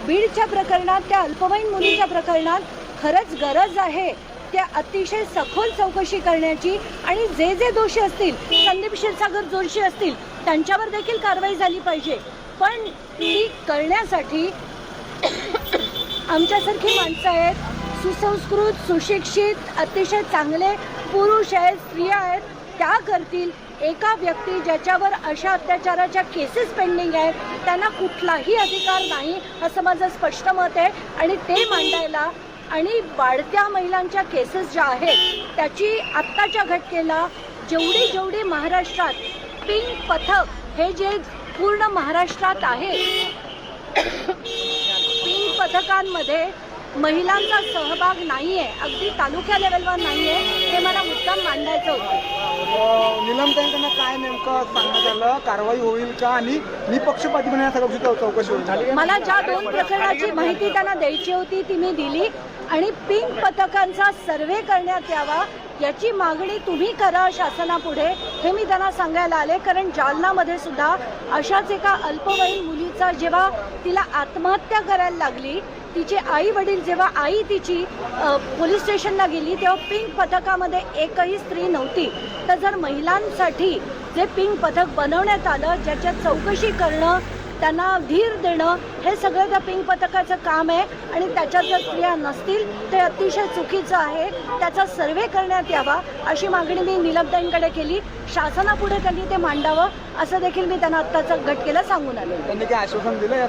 बीडच्या प्रकरणात, त्या अल्पवयीन मुलीच्या प्रकरणात खरंच गरज आहे त्या अतिशय सखोल चौकशी करण्याची आणि जे जे दोषी असतील, संदीप क्षीरसागर जोशी असतील, त्यांच्यावर देखील कारवाई झाली पाहिजे. पण ती करण्यासाठी आमच्यासारखी माणसं आहेत, सुसंस्कृत, सुशिक्षित, अतिशय चांगले पुरुष आहेत, स्त्रिया आहेत, त्या करतील. एका व्यक्ती ज्याच्यावर अशा अत्याचाराच्या केसेस पेंडिंग आहेत त्यांना कुठलाही अधिकार नाही असं माझं स्पष्ट मत आहे. आणि ते मांडायला आणि वाढत्या महिलांच्या केसेस ज्या आहेत त्याची आत्ताच्या घटनेला जेवढी महाराष्ट्रात पिंक पथक हे जे पूर्ण महाराष्ट्रात आहे, पिंक पथकांमध्ये महिलांचा सहभाग नाही आहे, अगदी तालुक्या लेवलवर नाही आहे, हे मला मुद्दाम मांडायचं होतं. निलमताईंकडनं काय नेमकं सांगण्यात आलं, कारवाई होईल का आणि निपक्षपातीपणे या सगळ्या चौकशी होईल? मला ज्या 2 प्रकरणाची माहिती त्यांना द्यायची होती ती मी दिली आणि पिंक पथकांचा सर्व्हे करण्यात यावा याची मागणी तुम्ही करा शासनापुढे, हे मी त्यांना सांगायला आले. कारण जालनामध्ये सुद्धा अशाच एका अल्पवयीन मुलीचा जेव्हा तिला आत्महत्या करायला लागली, तिचे आई वडील जेव्हा आई तिची पोलीस स्टेशनला गेली तेव्हा पिंक पथकामध्ये एकही स्त्री नव्हती. तर जर महिलांसाठी जे पिंक पथक बनवण्यात आलं, ज्याच्यात चौकशी करणं, त्यांना धीर देणं, हे सगळं त्या पिंक पथकाचं काम आहे आणि त्याच्यात जर स्त्रिया नसतील ते अतिशय चुकीचं आहे. त्याचा सर्व्हे करण्यात यावा अशी मागणी मी निलमताईंकडे केली. शासनापुढे त्यांनी ते मांडावं असं देखील मी त्यांना आत्ताचा घटनेला सांगून आले. त्यांनी काय आश्वासन दिलं या